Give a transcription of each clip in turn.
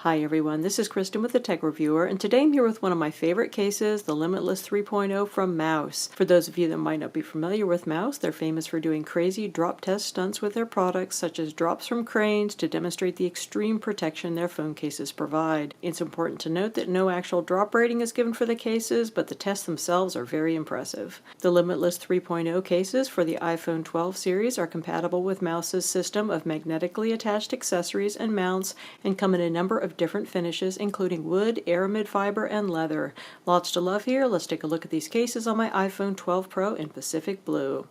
Hi everyone, this is Kristen with the Tech Reviewer, and today I'm here with one of my favorite cases, the Limitless 3.0 from Mous. For those of you that might not be familiar with Mous, they're famous for doing crazy drop test stunts with their products, such as drops from cranes, to demonstrate the extreme protection their phone cases provide. It's important to note that no actual drop rating is given for the cases, but the tests themselves are very impressive. The Limitless 3.0 cases for the iPhone 12 series are compatible with Mous's system of magnetically attached accessories and mounts, and come in a number of different finishes, including wood, aramid fiber, and leather. Lots to love here. Let's take a look at these cases on my iPhone 12 Pro in Pacific Blue.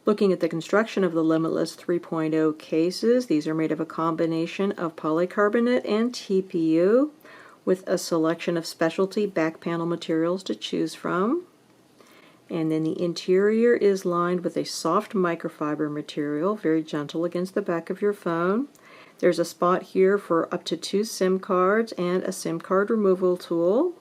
Looking at the construction of the Limitless 3.0 cases, these are made of a combination of polycarbonate and TPU with a selection of specialty back panel materials to choose from. And then the interior is lined with a soft microfiber material, very gentle against the back of your phone. There's a spot here for up to 2 SIM cards and a SIM card removal tool.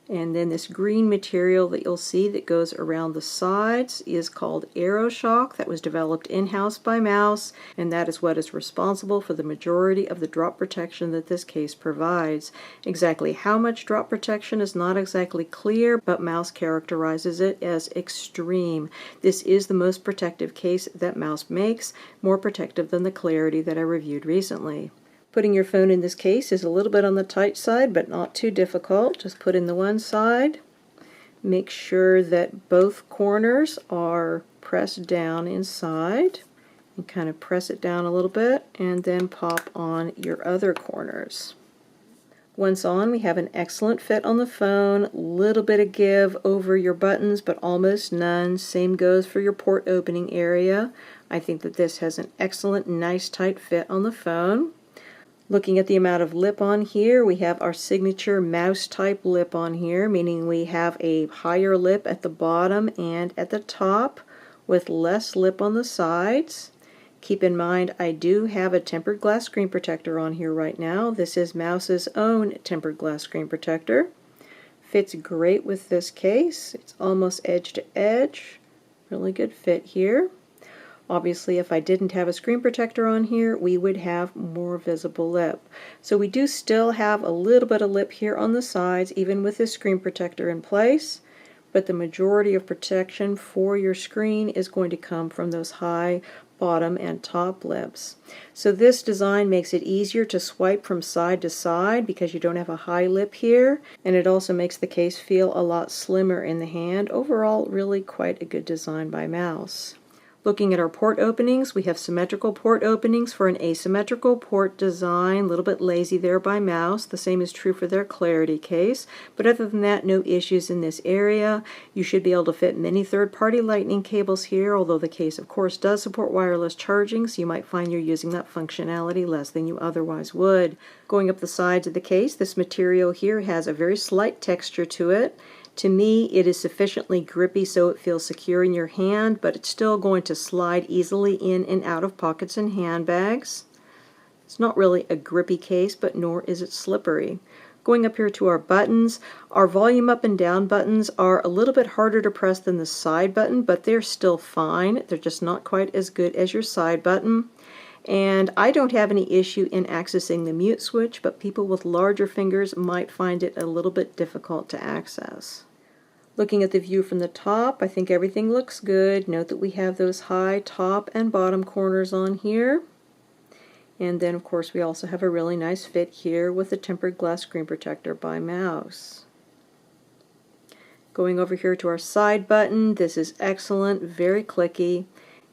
And then this green material that you'll see that goes around the sides is called AeroShock. That was developed in-house by Mous, and that is what is responsible for the majority of the drop protection that this case provides. Exactly how much drop protection is not exactly clear, but Mous characterizes it as extreme. This is the most protective case that Mous makes, more protective than the Clarity that I reviewed recently. Putting your phone in this case is a little bit on the tight side, but not too difficult. Just put in the one side. Make sure that both corners are pressed down inside. And kind of press it down a little bit, and then pop on your other corners. Once on, we have an excellent fit on the phone. Little bit of give over your buttons, but almost none. Same goes for your port opening area. I think that this has an excellent, nice, tight fit on the phone. Looking at the amount of lip on here, we have our signature Mous type lip on here, meaning we have a higher lip at the bottom and at the top with less lip on the sides. Keep in mind, I do have a tempered glass screen protector on here right now. This is Mous's own tempered glass screen protector. Fits great with this case. It's almost edge to edge. Really good fit here. Obviously, if I didn't have a screen protector on here, we would have more visible lip. So we do still have a little bit of lip here on the sides, even with this screen protector in place, but the majority of protection for your screen is going to come from those high bottom and top lips. So this design makes it easier to swipe from side to side because you don't have a high lip here, and it also makes the case feel a lot slimmer in the hand. Overall, really quite a good design by Mous. Looking at our port openings, we have symmetrical port openings for an asymmetrical port design. A little bit lazy there by Mous. The same is true for their Clarity case. But other than that, no issues in this area. You should be able to fit many third-party lightning cables here, although the case, of course, does support wireless charging, so you might find you're using that functionality less than you otherwise would. Going up the sides of the case, this material here has a very slight texture to it. To me, it is sufficiently grippy so it feels secure in your hand, but it's still going to slide easily in and out of pockets and handbags. It's not really a grippy case, but nor is it slippery. Going up here to our buttons, our volume up and down buttons are a little bit harder to press than the side button, but they're still fine. They're just not quite as good as your side button. And I don't have any issue in accessing the mute switch, but people with larger fingers might find it a little bit difficult to access. Looking at the view from the top, I think everything looks good. Note that we have those high top and bottom corners on here. And then, of course, we also have a really nice fit here with the tempered glass screen protector by Mous. Going over here to our side button, this is excellent, very clicky.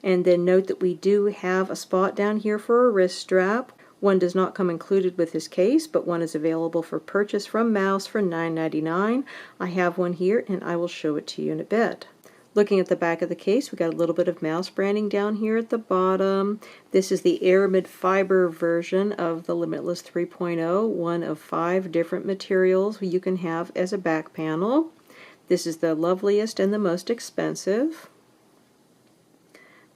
And then note that we do have a spot down here for a wrist strap. One does not come included with this case, but one is available for purchase from Mous for $9.99. I have one here, and I will show it to you in a bit. Looking at the back of the case, we got a little bit of Mous branding down here at the bottom. This is the aramid fiber version of the Limitless 3.0, one of 5 different materials you can have as a back panel. This is the loveliest and the most expensive.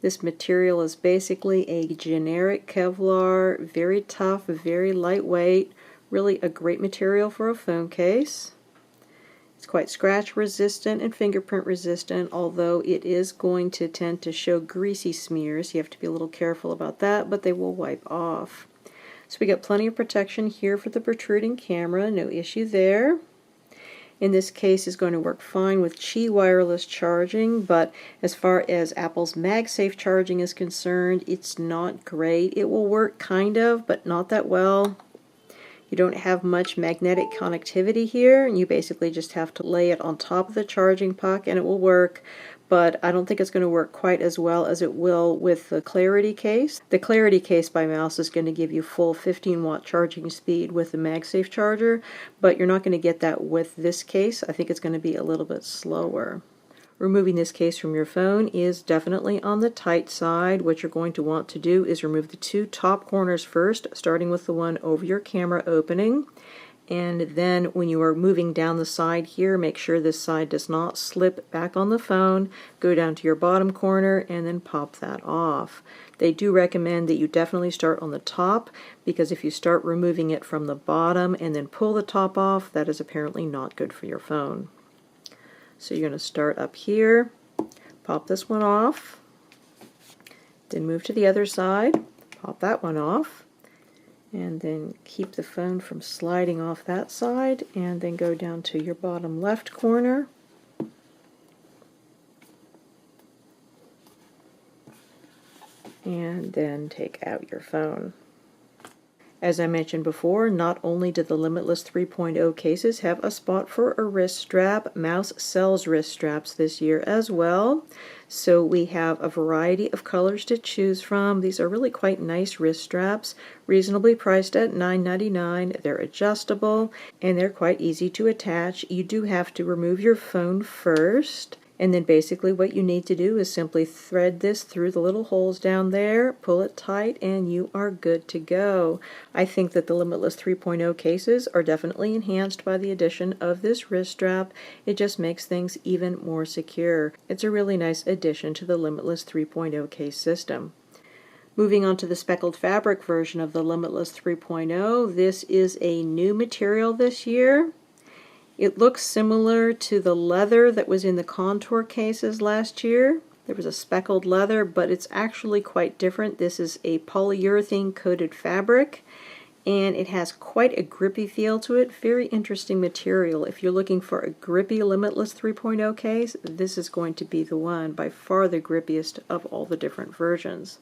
This material is basically a generic Kevlar, very tough, very lightweight, really a great material for a phone case. It's quite scratch resistant and fingerprint resistant, although it is going to tend to show greasy smears. You have to be a little careful about that, but they will wipe off. So we got plenty of protection here for the protruding camera, no issue there. In this case, is going to work fine with Qi wireless charging, but as far as Apple's MagSafe charging is concerned, it's not great. It will work kind of, but not that well. You don't have much magnetic connectivity here, and you basically just have to lay it on top of the charging puck and it will work, but I don't think it's going to work quite as well as it will with the Clarity case. The Clarity case by Mous is going to give you full 15-watt charging speed with the MagSafe charger, but you're not going to get that with this case. I think it's going to be a little bit slower. Removing this case from your phone is definitely on the tight side. What you're going to want to do is remove the two top corners first, starting with the one over your camera opening. And then when you are moving down the side here, make sure this side does not slip back on the phone. Go down to your bottom corner and then pop that off. They do recommend that you definitely start on the top, because if you start removing it from the bottom and then pull the top off, that is apparently not good for your phone. So you're going to start up here, pop this one off, then move to the other side, pop that one off, and then keep the phone from sliding off that side, and then go down to your bottom left corner. And then take out your phone. As I mentioned before, not only do the Limitless 3.0 cases have a spot for a wrist strap, Mous sells wrist straps this year as well. So we have a variety of colors to choose from. These are really quite nice wrist straps, reasonably priced at $9.99. They're adjustable and they're quite easy to attach. You do have to remove your phone first. And then basically what you need to do is simply thread this through the little holes down there, pull it tight, and you are good to go. I think that the Limitless 3.0 cases are definitely enhanced by the addition of this wrist strap. It just makes things even more secure. It's a really nice addition to the Limitless 3.0 case system. Moving on to the speckled fabric version of the Limitless 3.0, this is a new material this year. It looks similar to the leather that was in the contour cases last year. There was a speckled leather, but it's actually quite different. This is a polyurethane coated fabric, and it has quite a grippy feel to it. Very interesting material. If you're looking for a grippy Limitless 3.0 case, this is going to be the one, by far the grippiest of all the different versions.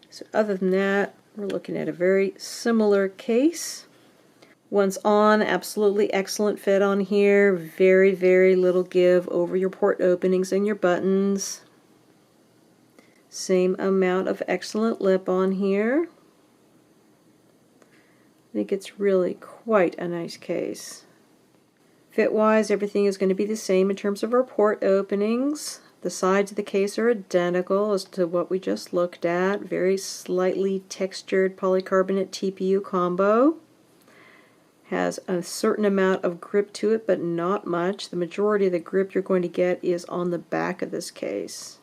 So other than that, we're looking at a very similar case. Once on, absolutely excellent fit on here. Very, very little give over your port openings and your buttons. Same amount of excellent lip on here. I think it's really quite a nice case. Fit-wise, everything is going to be the same in terms of our port openings. The sides of the case are identical as to what we just looked at. Very slightly textured polycarbonate TPU combo. Has a certain amount of grip to it, but not much. The majority of the grip you're going to get is on the back of this case.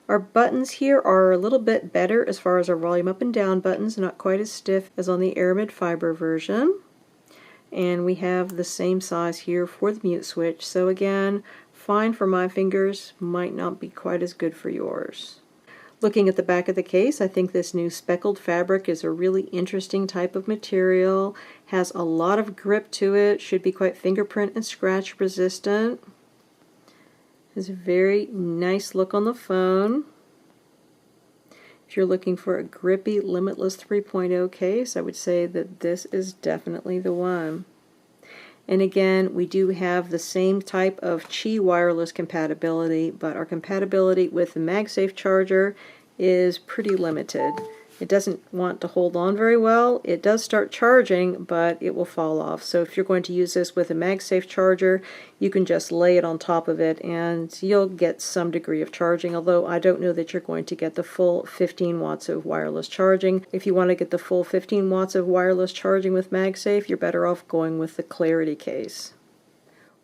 Our buttons here are a little bit better as far as our volume up and down buttons, not quite as stiff as on the aramid fiber version. And we have the same size here for the mute switch. So again, fine for my fingers, might not be quite as good for yours. Looking at the back of the case, I think this new speckled fabric is a really interesting type of material. Has a lot of grip to it, should be quite fingerprint and scratch resistant. Has a very nice look on the phone. If you're looking for a grippy Limitless 3.0 case, I would say that this is definitely the one. And again, we do have the same type of Qi wireless compatibility, but our compatibility with the MagSafe charger is pretty limited. It doesn't want to hold on very well. It does start charging, but it will fall off. So if you're going to use this with a MagSafe charger, you can just lay it on top of it and you'll get some degree of charging, although I don't know that you're going to get the full 15 watts of wireless charging. If you want to get the full 15 watts of wireless charging with MagSafe, you're better off going with the Clarity case.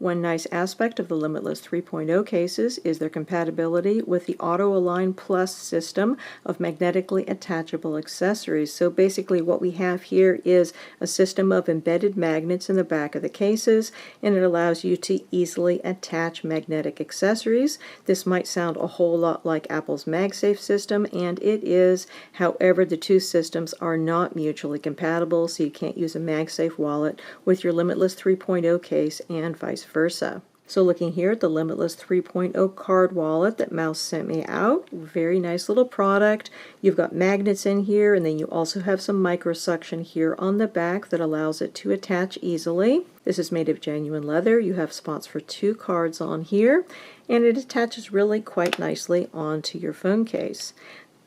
One nice aspect of the Limitless 3.0 cases is their compatibility with the AutoAlignPlus system of magnetically attachable accessories. So basically what we have here is a system of embedded magnets in the back of the cases, and it allows you to easily attach magnetic accessories. This might sound a whole lot like Apple's MagSafe system, and it is. However, the two systems are not mutually compatible, so you can't use a MagSafe wallet with your Limitless 3.0 case and vice versa. So looking here at the Limitless 3.0 card wallet that Mous sent me out, very nice little product. You've got magnets in here, and then you also have some microsuction here on the back that allows it to attach easily. This is made of genuine leather. You have spots for 2 cards on here, and it attaches really quite nicely onto your phone case.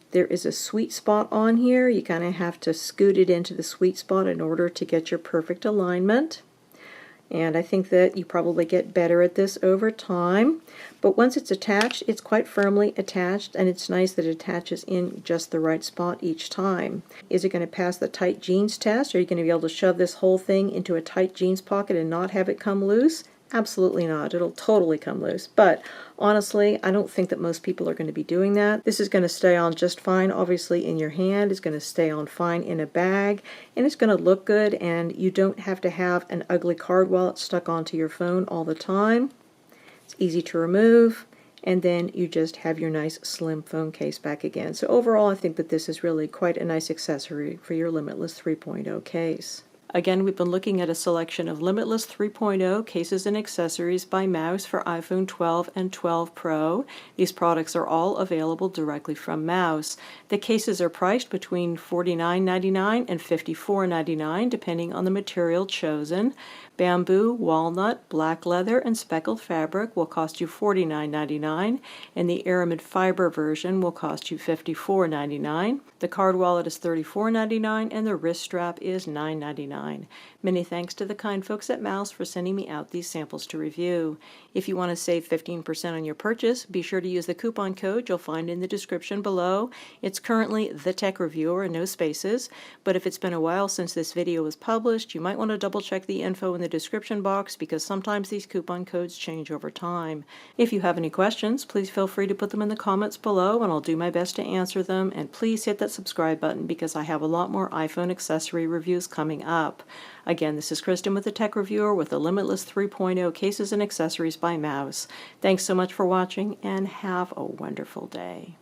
There is a sweet spot on here. You kind of have to scoot it into the sweet spot in order to get your perfect alignment. And I think that you probably get better at this over time. But once it's attached, it's quite firmly attached, and it's nice that it attaches in just the right spot each time. Is it going to pass the tight jeans test? Are you going to be able to shove this whole thing into a tight jeans pocket and not have it come loose? Absolutely not. It'll totally come loose. But honestly, I don't think that most people are going to be doing that. This is going to stay on just fine, obviously, in your hand. It's going to stay on fine in a bag, and it's going to look good, and you don't have to have an ugly card wallet stuck onto your phone all the time. It's easy to remove, and then you just have your nice slim phone case back again. So overall, I think that this is really quite a nice accessory for your Limitless 3.0 case. Again, we've been looking at a selection of Limitless 3.0 cases and accessories by Mous for iPhone 12 and 12 Pro. These products are all available directly from Mous. The cases are priced between $49.99 and $54.99 depending on the material chosen. Bamboo, walnut, black leather, and speckled fabric will cost you $49.99, and the aramid fiber version will cost you $54.99. The card wallet is $34.99, and the wrist strap is $9.99. Many thanks to the kind folks at Mous for sending me out these samples to review. If you want to save 15% on your purchase, be sure to use the coupon code you'll find in the description below. It's currently The Tech Reviewer, no spaces, but if it's been a while since this video was published, you might want to double check the info in the description box because sometimes these coupon codes change over time. If you have any questions, please feel free to put them in the comments below and I'll do my best to answer them, and please hit that subscribe button because I have a lot more iPhone accessory reviews coming up. Again, this is Kristen with The Tech Reviewer with the Limitless 3.0 cases and accessories by Mous. Thanks so much for watching and have a wonderful day.